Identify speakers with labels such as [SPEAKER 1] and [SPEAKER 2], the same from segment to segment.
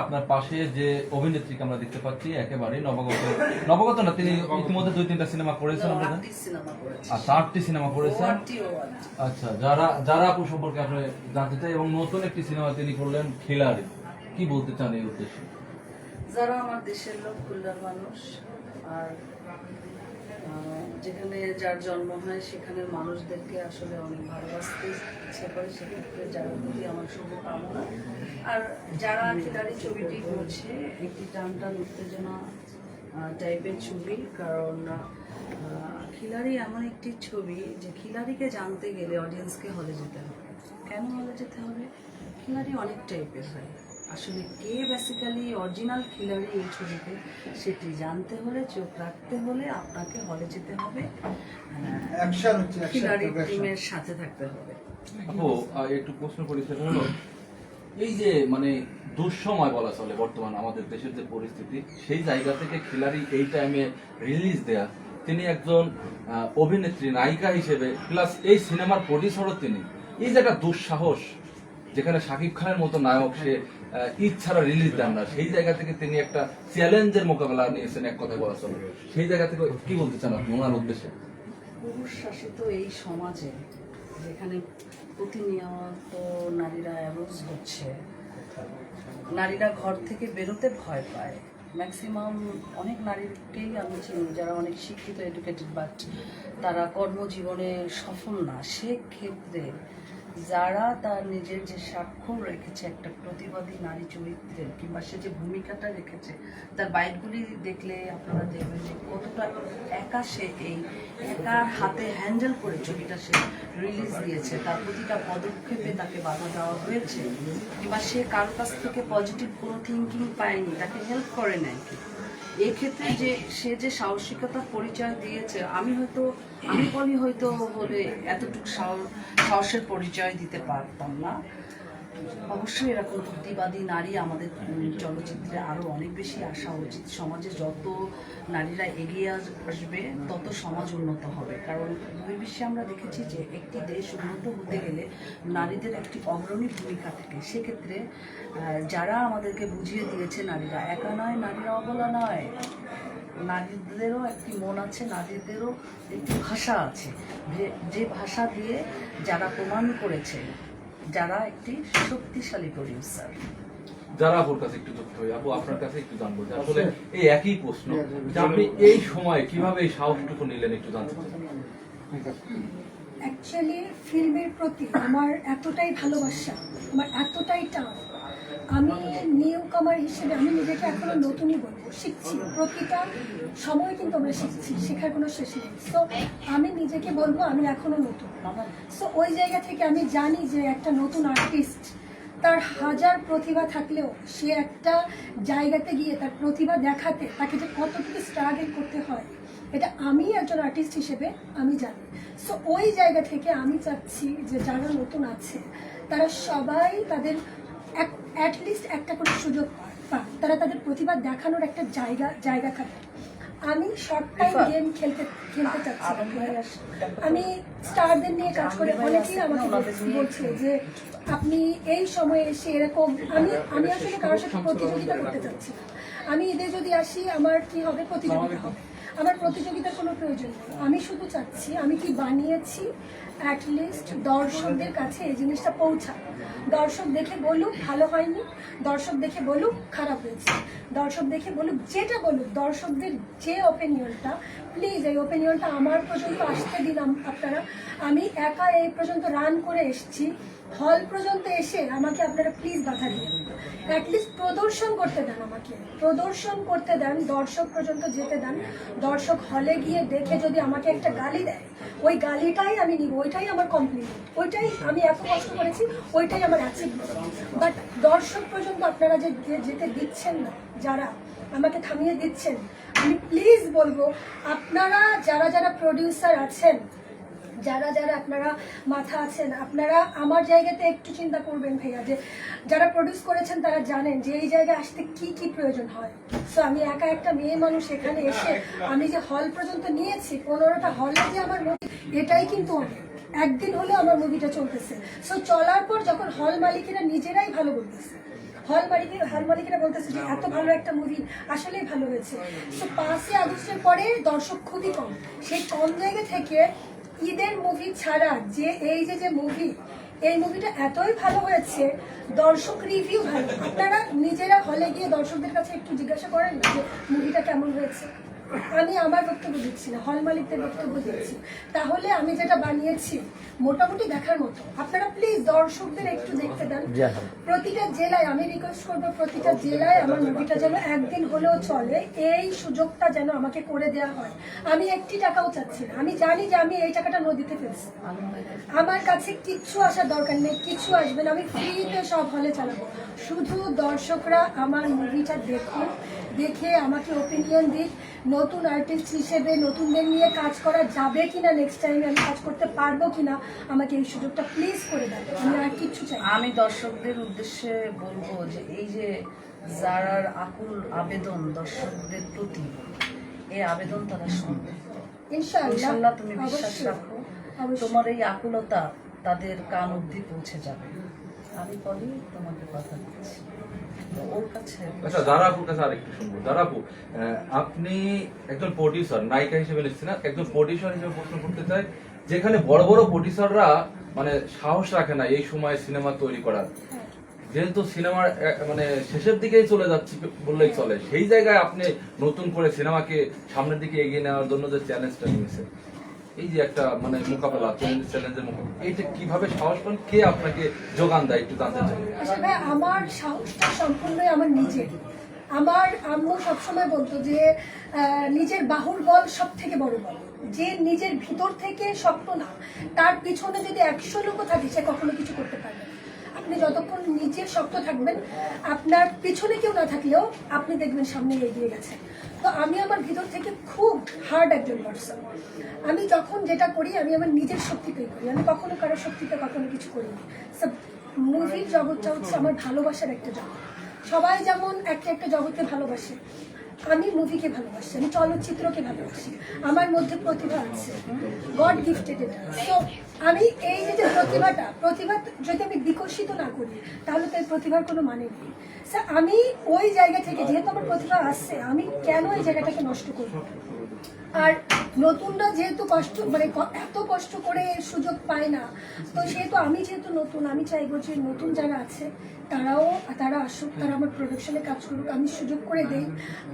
[SPEAKER 1] আপনার পাশে যে অভিনেত্রীকে আমরা দেখতে পাচ্ছি একেবারে নবাগত না, তিনি ইতিমধ্যে 2-3টা সিনেমা করেছেন। আচ্ছা, 8টি সিনেমা করেছেন। আচ্ছা, যারা আপু সম্পর্কে আপনি জানতে চাই, এবং নতুন একটি সিনেমা তিনি করলেন খিলাড়ি, কি বলতে চান এই উদ্দেশ্যে?
[SPEAKER 2] যারা আমার দেশের লোক, খুলনার মানুষ, আর যেখানে যার জন্ম হয় সেখানের মানুষদেরকে আসলে অনেক ভালোবাসতে ইচ্ছে করে, সেক্ষেত্রে যার প্রতি আমার শুভকামনা। আর যারা খিলাড়ি ছবিটি করছে একটি টানটান উত্তেজনা টাইপের ছবি, কারণ খিলাড়ি এমন একটি ছবি যে খিলাড়িকে জানতে গেলে অডিয়েন্সকে হলে যেতে হবে। কেন হলে যেতে হবে? খিলাড়ি অনেক টাইপের হয়, আসলে কে বেসিক্যালি অরিজিনাল খিলাড়ি এই ছবিতে সেটি জানতে হলে, চোখ রাখতে হলে আপনাকে হলে যেতে হবে, খিলাড়ি টিমের সাথে থাকতে হবে।
[SPEAKER 1] আপু একটু প্রশ্ন করি, সেটা হলো এই যে মানে দুঃসময় বলা চলে বর্তমান আমাদের দেশের যে পরিস্থিতি, সেই জায়গা থেকে খিলাড়ি এই টাইমে রিলিজ দেয়া, তিনি একজন অভিনেত্রী নায়িকা হিসেবে প্লাস এই সিনেমার প্রডিউসারও তিনি, এই যে একটা দুঃসাহস, যেখানে শাকিব খানের মতো নায়ক সে ইচ্ছারা রিলিজ দেন না, সেই জায়গা থেকে তিনি একটা চ্যালেঞ্জের মোকাবেলা নিয়েছেন, এক কথা বলা চলে। সেই জায়গা থেকে কি বলতে চান আপনি ওনার উদ্দেশ্যে?
[SPEAKER 2] পুরুষ শাসিত এই সমাজে যেখানে প্রতিনিয়ত নারীরা অ্যাবোজ হচ্ছে, নারীরা ঘর থেকে বেরোতে ভয় পায়, ম্যাক্সিমাম অনেক নারীকেই আমি চিনি যারা অনেক শিক্ষিত, এডুকেটেড, বাট তারা কর্মজীবনে সফল না। সেক্ষেত্রে যারা তার নিজের যে স্বাক্ষর রেখেছে একটা প্রতিবাদী নারী চরিত্রের, কিংবা সে যে ভূমিকাটা রেখেছে, তার বাইটগুলি দেখলে আপনারা দেখবেন যে কতটা একা সে এই একার হাতে হ্যান্ডেল করে ছবিটা সে রিলিজ দিয়েছে। তার প্রতিটা পদক্ষেপে তাকে বাধা দেওয়া হয়েছে, কিংবা সে কারোর কাছ থেকে পজিটিভ কোনো থিঙ্কিং পায়নি, তাকে হেল্প করে নেয়। এক্ষেত্রে যে সে যে সাহসিকতার পরিচয় দিয়েছে, আমি বলি হয়তো হলে এতটুকু সাহসের পরিচয় দিতে পারতাম না। অবশ্যই এরকম প্রতিবাদী নারী আমাদের চলচ্চিত্রে আরও অনেক বেশি আসা উচিত। সমাজে যত নারীরা এগিয়ে আসবে তত সমাজ উন্নত হবে, কারণ বহির্বিশ্বে আমরা দেখেছি যে একটি দেশ উন্নত হতে গেলে নারীদের একটি অগ্রণী ভূমিকা থাকে। সেক্ষেত্রে যারা আমাদেরকে বুঝিয়ে দিয়েছে নারীরা একা নয়, নারীরা অবলা নয়, নারীদেরও একটি মন আছে, নারীদেরও একটি ভাষা আছে, যে ভাষা দিয়ে যারা প্রমাণ করেছে যারা একটি শক্তিশালী প্রডিউসার।
[SPEAKER 1] যারা আপুর কাছে একটু যুক্ত হই, আপু আপনার কাছে একটু জানবো যে আসলে এই একই প্রশ্ন, যে আপনি এই সময় কিভাবে এই সাহসটুকু নিলেন একটু জানতে চাই।
[SPEAKER 3] অ্যাকচুয়ালি ফিল্মের প্রতি আমার এতটাই ভালোবাসা, আমার এতটাই টান, আমি নিউ কামার হিসেবে আমি নিজেকে এখনো নতুনই বলবো, শিখছি, প্রতিটা সময় কিন্তু আমরা শিখছি, শেখার কোনো শেষ নেই। সো আমি নিজেকে বলবো আমি এখনো নতুন। সো ওই জায়গা থেকে আমি জানি যে একটা নতুন আর্টিস্ট তার হাজার প্রতিভা থাকলেও সে একটা জায়গাতে গিয়ে তার প্রতিভা দেখাতে তাকে যে কতটুকু স্ট্রাগল করতে হয়, এটা আমি একজন আর্টিস্ট হিসেবে আমি জানি। সো ওই জায়গা থেকে আমি চাচ্ছি যে যারা নতুন আছে তারা সবাই তাদের অ্যাটলিস্ট একটা করে সুযোগ পাক, তারা তাদের প্রতিভা দেখানোর একটা জায়গা থাকে। আমি শর্ট টাইম গেম খেলতে চাচ্ছি। আমি স্টারদের নিয়ে কাজ করে অনেকেই আমাকে বলছে যে আপনি এই সময়ে এসে এরকম, আমি আসলে কারোর সাথে প্রতিযোগিতা করতে চাচ্ছি না। আমি এদের যদি আসি আমার কি হবে, প্রতিযোগিতা হবে। আমার প্রতিযোগিতার কোনো প্রয়োজন নেই। আমি শুধু চাচ্ছি আমি কি বানিয়েছি অ্যাটলিস্ট দর্শকদের কাছে এই জিনিসটা পৌঁছায়। দর্শক দেখে বলুক ভালো হয়নি, দর্শক দেখে বলুক খারাপ হয়েছে, দর্শক দেখে বলুক যেটা বলুক, দর্শকদের যে ওপিনিয়নটা, প্লিজ এই ওপিনিয়নটা আমার পর্যন্ত আসতে দিলাম আপনারা। আমি একা এই পর্যন্ত রান করে এসেছি, হল পর্যন্ত এসে আমাকে আপনারা প্লিজ বাধা দিন। অ্যাটলিস্ট প্রদর্শন করতে দেন, আমাকে প্রদর্শন করতে দেন, দর্শক পর্যন্ত যেতে দেন। দর্শক হলে গিয়ে দেখে যদি আমাকে একটা গালি দেয়, ওই গালিটাই আমি নিব, ওইটাই আমার কমপ্লিমেন্ট, ওইটাই আমি এত কষ্ট করেছি, ওইটাই আমার অ্যাচিভমেন্ট। বাট দর্শক পর্যন্ত আপনারা যে যেতে দিচ্ছেন না, যারা আমাকে থামিয়ে দিচ্ছেন, আমি প্লিজ বলবো আপনারা যারা প্রডিউসার আছেন, যারা আপনারা মাথা আছেন, আপনারা আমার জায়গাতে একটু চিন্তা করবেন ভাইয়া, যে যারা প্রডিউস করেছেন তারা জানেন যে এই জায়গায় আসতে কি প্রয়োজন হয়। সো আমি একা একটা মেয়ে মানুষ এখানে এসে আমি যে হল পর্যন্ত নিয়েছি, 15টা হলে যে আমার মুভি, এটাই কিন্তু অনেক। একদিন হলেও আমার মুভিটা চলতেছে। সো চলার পর যখন হল মালিকেরা নিজেরাই ভালো বলতেছে, হল মালিকেরা বলতেছে যে এত ভালো একটা মুভি আসলেই ভালো হয়েছে। তো 5ই আগস্টের পরে দর্শক খুবই কম, সেই কম জায়গা থেকে ঈদের মুভি ছাড়া যে এই যে মুভি, এই মুভিটা এতই ভালো হয়েছে, দর্শক রিভিউ ভালো। আপনারা নিজেরা হলে গিয়ে দর্শকদের কাছে একটু জিজ্ঞাসা করেন না যে মুভিটা কেমন হয়েছে। আমি আমার বক্তব্য দিচ্ছি না, হল মালিকদের বক্তব্য দিচ্ছি। তাহলে আমি যেটা বানিয়েছি মোটামুটি দেখার মতো, আপনারা প্লিজ দর্শকদের একটু দেখতে দেন। প্রতিটা জেলায় আমি রিকোয়েস্ট করবো, প্রতিটা জেলায় আমার মুভিটা যেন একদিন হলেও চলে, এই সুযোগটা যেন আমাকে করে দেওয়া হয়। আমি 1 টাকাও চাচ্ছি না, আমি জানি যে আমি এই টাকাটা নদীতে ফেলছি, আমার কাছে কিচ্ছু আসার দরকার নেই, কিছু আসবে না, আমি ফ্রিতে সব হলে চালাবো। শুধু দর্শকরা আমার মুভিটা দেখুন, দেখে আমাকে ওপিনিয়ন দিক, নতুন আর্টিস্ট হিসেবে নতুনদের নিয়ে কাজ করা যাবে কিনা, নেক্সট টাইমে আমি কাজ করতে পারবো কিনা, আমাকে এই সুযোগটা প্লিজ করে দেন। আমি আর কিচ্ছু চাই না।
[SPEAKER 2] আমি দর্শকদের উদ্দেশ্যে বলবো যে এই যে যারার আকুল আবেদন দর্শকদের প্রতি, এই আবেদন তারা শুনবে ইনশাআল্লাহ। তুমি বিশ্বাস রাখো, তোমার এই আকুলতা তাদের কান অবধি পৌঁছে যাবে। আমি বলি তোমাকে কথা দিচ্ছি ওর কাছে।
[SPEAKER 1] আচ্ছা দারাপুর কাছে আরেকটু শুনবো। দারাপু, আপনি একজন প্রডিউসার, নায়িকা হিসেবে নিচ্ছেন না, একজন প্রডিউসার হিসেবে প্রশ্ন করতে চাই, যেখানে বড় বড় প্রডিউসাররা মানে সাহস রাখে না এই সময় সিনেমা তৈরি করার, যেহেতু সিনেমার মানে শেষের দিকেই চলে যাচ্ছে বললেই চলে, সেই জায়গায় আপনি নতুন করে সিনেমাকে সামনের দিকে এগিয়ে নেওয়ার জন্য যে চ্যালেঞ্জটা নিয়েছেন, এই যে একটা মানে মোকাবেলা, চ্যালেঞ্জের মোকাবেলা, এইটা কিভাবে সাহস পান, কে আপনাকে যোগান দেয় একটু জানতে চাই।
[SPEAKER 3] আসলে ভাই আমার সাহসটা সম্পূর্ণই আমার নিজের। আমার আম্মু সবসময় বলতো যে নিজের বাহুর বল সব থেকে বড় বল। যে নিজের ভিতর থেকে শক্ত না, তার পিছনে যদি 100 লোকও থাকে সে কখনো কিছু করতে পারবে না। আপনি যতক্ষণ নিজে শক্ত থাকবেন, আপনার পিছনে কেউ না থাকলেও আপনি দেখবেন সামনে এগিয়ে গেছে। তো আমি আমার ভিতর থেকে খুব হার্ড একজন পার্সন। আমি যখন যেটা করি আমি আমার নিজের শক্তিতেই করি, আমি কখনো কারোর শক্তিতে কখনো কিছু করিনি। মুভির জগৎটা হচ্ছে আমার ভালোবাসার একটা জগৎ। সবাই যেমন একটা জগৎকে ভালোবাসে, আমি মুভিকে ভালোবাসি, আমি চলচ্চিত্রকে ভালোবাসি। আমার মধ্যে প্রতিভা আছে, গড গিফটেড এটা। তো আমি এই যে প্রতিভা যদি আমি বিকশিত না করি তাহলে তো এই প্রতিভার কোনো মানে নেই। আমি ওই জায়গা থেকে, যেহেতু আমার প্রতিভা আসছে, আমি কেন এই জায়গাটাকে নষ্ট করবো? আর নতুনরা যেহেতু এত কষ্ট করে সুযোগ পায় না, তো সেহেতু আমি যেহেতু নতুন, আমি চাইবো যে নতুন যারা আছে তারা আসুক, তারা আমার প্রোডাকশনে কাজ করুক, আমি সুযোগ করে দেই।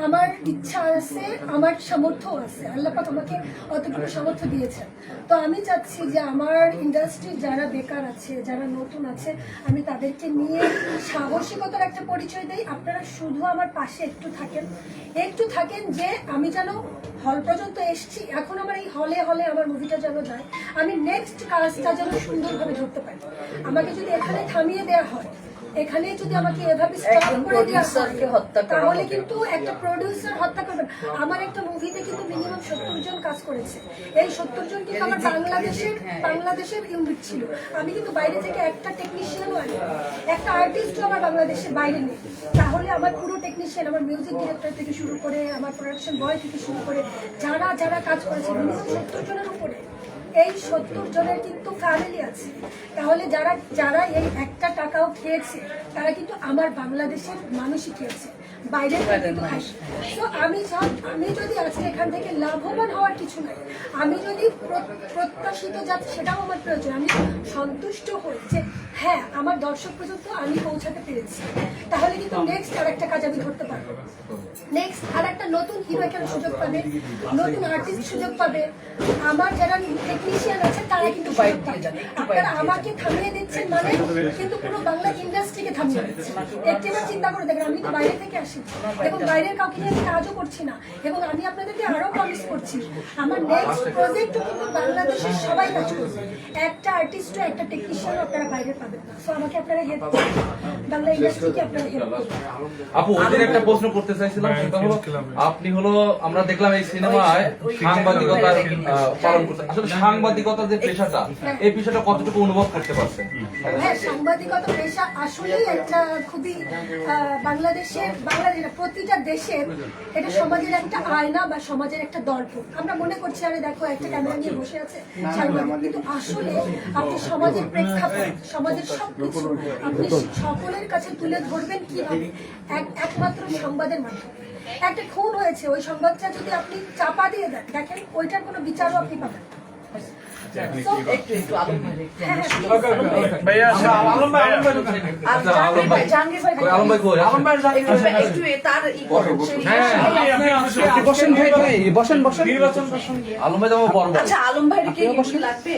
[SPEAKER 3] আমার ইচ্ছা আছে, আমার সামর্থ্য আছে, আল্লাহ পাক আমাকে অতটুকু সামর্থ্য দিয়েছেন। তো আমি চাচ্ছি যে আমার ইন্ডাস্ট্রির যারা বেকার আছে, যারা নতুন আছে, আমি তাদেরকে নিয়ে সাহসিকতার একটা পরিচয় দেই। আপনারা শুধু আমার পাশে একটু থাকেন যে আমি যেন হল পর্যন্ত এসছি, এখন আমার এই হলে আমার মুভিটা যেন যায়, আমি নেক্সট কাজটা যেন সুন্দরভাবে ধরতে পারি। আমাকে যদি এখানে থামিয়ে দেওয়া হয়, এখানে যদি আমাকে এভাবে স্টপ করে দেওয়া হয়, তাহলে কিন্তু একটা প্রডিউসার হত্যা করবেন। আমার একটা মুভিতে কিন্তু মিনিমাম 70 জন কাজ করেছে। এই 70 জন কিন্তু আমার বাংলাদেশের ইউনিট ছিল। আমি কিন্তু বাইরে থেকে একটা টেকনিশিয়ানও আনি, একটা আর্টিস্টও আমার বাংলাদেশের বাইরে নেই। তাহলে আমার পুরো টেকনিশিয়ান, আমার মিউজিক ডিরেক্টর থেকে শুরু করে, আমার প্রোডাকশন বয় থেকে শুরু করে যারা কাজ করেছে, মিনিমাম 70 জনের উপরে। এই 70 জনের কিন্তু ফ্যামিলি আছে। তাহলে যারা এই একটা টাকাও খেয়েছে, তারা কিন্তু আমার বাংলাদেশের মানুষই খেয়েছে, বাইরের কিন্তু খাইছে। তো আমি যদি আজকে এখান থেকে লাভবান হওয়ার কিছু নাই, আমি যদি প্রত্যাশিত যাচ্ছে সেটাও আমার প্রয়োজন, আমি সন্তুষ্ট হই যে হ্যাঁ আমার দর্শক পর্যন্ত আমি পৌঁছাতে পেরেছি, তাহলে কিন্তু নেক্সট আর একটা কাজ আমি ধরতে পারবো। নেক্সট আর একটা নতুন হিরো এখানে সুযোগ পাবে, নতুন আর্টিস্ট সুযোগ পাবে, আমার যারা টেকনিশিয়ান আছে তারা কিন্তু সুযোগ পাবে। আপনারা আমাকে থামিয়ে দিচ্ছেন মানে কিন্তু পুরো বাংলা ইন্ডাস্ট্রিকে থামিয়ে দিচ্ছেন। একটিবার চিন্তা করে দেখেন, আমি তো বাইরে থেকে আসি এবং বাইরের কাউকে নিয়ে আমি কাজও করছি না, এবং আমি আপনাদেরকে আরো প্রমিস করছি আমার নেক্সট প্রজেক্ট কিন্তু বাংলাদেশের সবাই কাজ করবে। একটা আর্টিস্টও একটা টেকনিশিয়ানও আপনারা বাইরে পাবেন না। সো আমাকে আপনারা হেল্প করবেন, বাংলা ইন্ডাস্ট্রিকে আপনারা হেল্প করবেন।
[SPEAKER 1] আপু ওদের একটা প্রশ্ন করতে চাইছিলাম, সেটা হলো আপনি আমরা দেখলাম এই সিনেমায় সাংবাদিকতা পালন করতে, আসলে সাংবাদিকতা যে পেশাটা, এই পেশাটা কতটুকু অনুভব করতে পারছেন?
[SPEAKER 3] হ্যাঁ, সাংবাদিকতা পেশা আসলেই একটা খুবই বাংলাদেশের প্রতিটা দেশের এটা সমাজের একটা আয়না বা সমাজের একটা দর্পণ। আমরা মনে করছি আরে দেখো একটা ক্যামেরা নিয়ে বসে আছে সাংবাদিক, কিন্তু আসলে আপনি সমাজের প্রেক্ষাপট, সমাজের সবকিছু আপনি সকলের কাছে তুলে ধরবেন কিভাবে? একমাত্র সংবাদের মাধ্যমে। একটা খুন হয়েছে, ওই সংবাদটা যদি আপনি চাপা দিয়ে দেন, দেখেন ওইটার কোনো বিচারও আপনি পাবেন না। So,
[SPEAKER 2] একটু আলম ভাই, একটু
[SPEAKER 3] হ্যাঁ,
[SPEAKER 1] আলম ভাই কই?
[SPEAKER 2] একটু তার
[SPEAKER 4] বসেন ভাই, বসেন।
[SPEAKER 1] আলম ভাই তো বড়
[SPEAKER 2] আচ্ছা, আলম ভাইকে কি লাগবে?